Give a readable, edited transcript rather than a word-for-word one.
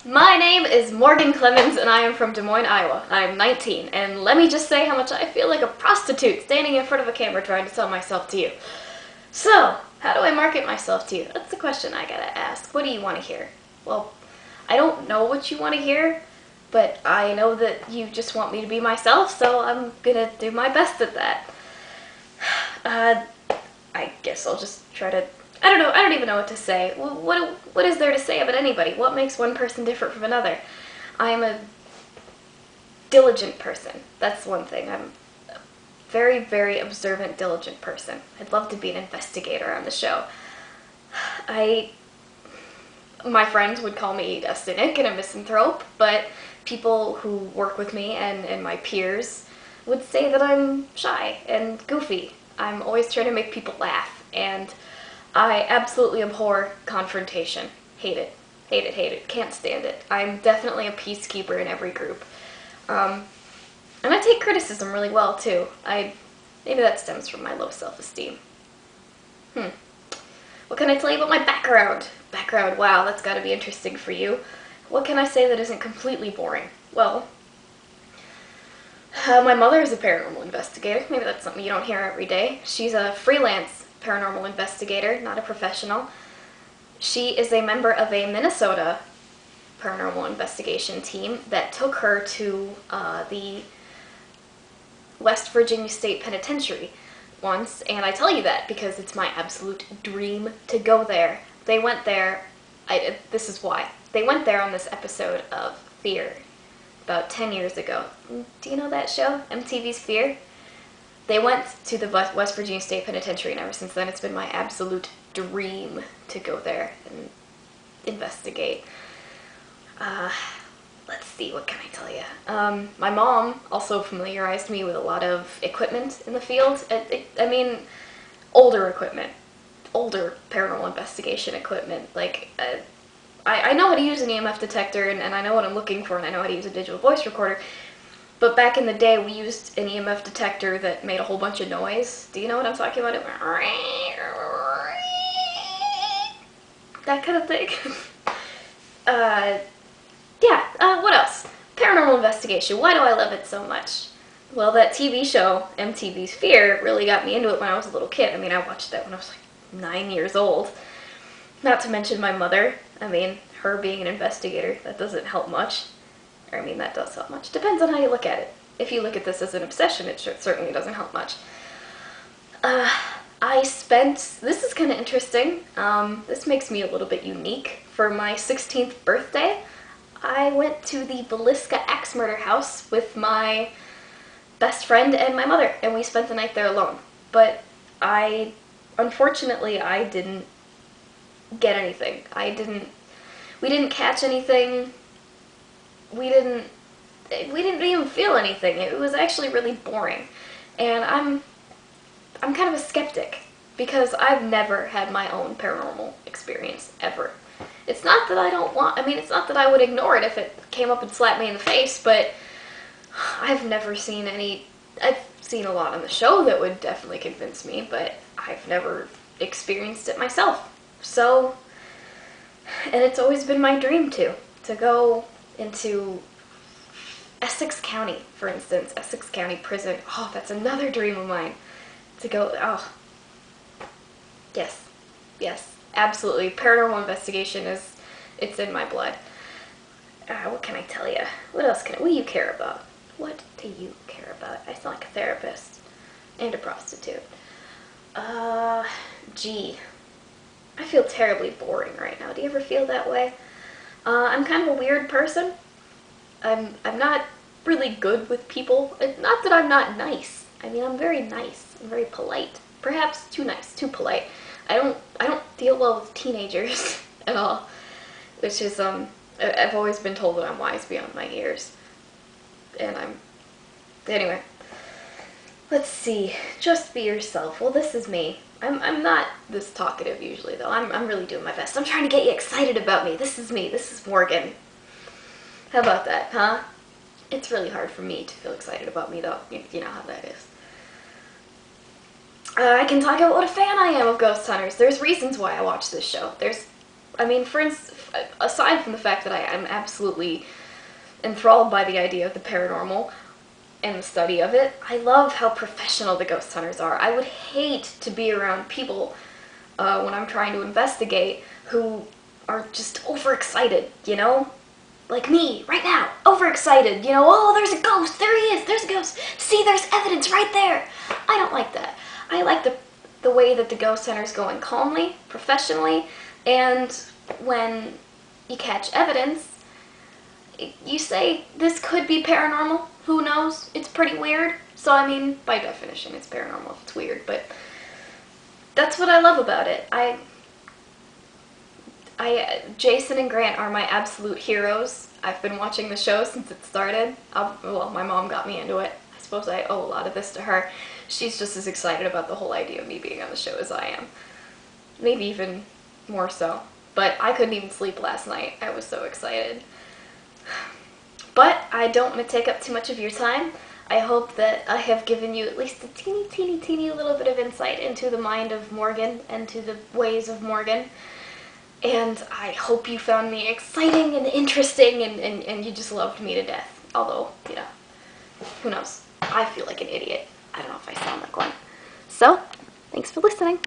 My name is Morgan Clemens, and I am from Des Moines, Iowa. I'm 19, and let me just say how much I feel like a prostitute standing in front of a camera trying to sell myself to you. So, how do I market myself to you? That's the question I gotta ask. What do you want to hear? Well, I don't know what you want to hear, but I know that you just want me to be myself, so I'm gonna do my best at that. I guess I'll just try to... I don't even know what to say. What is there to say about anybody? What makes one person different from another? I'm a diligent person. That's one thing. I'm a very, very observant, diligent person. I'd love to be an investigator on the show. My friends would call me a cynic and a misanthrope, but people who work with me and my peers would say that I'm shy and goofy. I'm always trying to make people laugh, and I absolutely abhor confrontation. Hate it. Hate it, hate it. Can't stand it. I'm definitely a peacekeeper in every group. And I take criticism really well, too. Maybe that stems from my low self-esteem. What can I tell you about my background? Background, wow, that's gotta be interesting for you. What can I say that isn't completely boring? Well, my mother is a paranormal investigator. Maybe that's something you don't hear every day. She's a freelance paranormal investigator, not a professional. She is a member of a Minnesota paranormal investigation team that took her to the West Virginia State Penitentiary once, and I tell you that because it's my absolute dream to go there. They went there, this is why. They went there on this episode of Fear about 10 years ago. Do you know that show, MTV's Fear? They went to the West Virginia State Penitentiary, and ever since then it's been my absolute dream to go there and investigate. Let's see, what can I tell you? My mom also familiarized me with a lot of equipment in the field. I mean, older equipment. Older paranormal investigation equipment. Like, I know how to use an EMF detector, and I know what I'm looking for, and I know how to use a digital voice recorder. But back in the day, we used an EMF detector that made a whole bunch of noise. Do you know what I'm talking about? That kind of thing. What else? Paranormal investigation. Why do I love it so much? Well, that TV show, MTV's Fear, really got me into it when I was a little kid. I mean, I watched that when I was like 9 years old. Not to mention my mother. I mean, her being an investigator, that doesn't help much. I mean, that does help much. Depends on how you look at it. If you look at this as an obsession, it certainly doesn't help much. This is kind of interesting. This makes me a little bit unique. For my 16th birthday, I went to the Villisca Axe Murder House with my best friend and my mother, and we spent the night there alone. But unfortunately, I didn't get anything. We didn't catch anything. We didn't even feel anything. It was actually really boring. And I'm kind of a skeptic because I've never had my own paranormal experience ever. It's not that it's not that I would ignore it if it came up and slapped me in the face, but I've never seen any. I've seen a lot on the show that would definitely convince me, but I've never experienced it myself. So, and it's always been my dream to go into Essex County, for instance, Essex County Prison. Oh, that's another dream of mine. To go, yes, absolutely. Paranormal investigation it's in my blood. What can I tell you? What do you care about? What do you care about? I sound like a therapist and a prostitute. Gee. I feel terribly boring right now. Do you ever feel that way? I'm kind of a weird person. I'm not really good with people. Not that I'm not nice. I mean, I'm very nice. I'm very polite. Perhaps too nice, too polite. I don't deal well with teenagers at all. Which is, I've always been told that I'm wise beyond my years. And anyway. Let's see. Just be yourself. Well, this is me. I'm not this talkative usually, though. I'm really doing my best. I'm trying to get you excited about me. This is me. This is Morgan. How about that, huh? It's really hard for me to feel excited about me, though. You know how that is. I can talk about what a fan I am of ghost hunters. There's reasons why I watch this show. There's I mean, for instance, aside from the fact that I am absolutely enthralled by the idea of the paranormal and the study of it, I love how professional the ghost hunters are. I would hate to be around people when I'm trying to investigate who are just overexcited, you know? Like me, right now, overexcited, you know, oh, there's a ghost, there he is, there's a ghost, see, there's evidence right there. I don't like that. I like the way that the ghost hunters go in calmly, professionally, and when you catch evidence, you say, this could be paranormal, who knows, it's pretty weird. So, I mean, by definition, it's paranormal if it's weird, but that's what I love about it. Jason and Grant are my absolute heroes. I've been watching the show since it started. Well, my mom got me into it. I suppose I owe a lot of this to her. She's just as excited about the whole idea of me being on the show as I am. Maybe even more so. But I couldn't even sleep last night. I was so excited. But I don't want to take up too much of your time. I hope that I have given you at least a teeny little bit of insight into the mind of Morgan and to the ways of Morgan. And I hope you found me exciting and interesting and you just loved me to death. Although, you know, who knows? I feel like an idiot. I don't know if I sound like one. So, thanks for listening.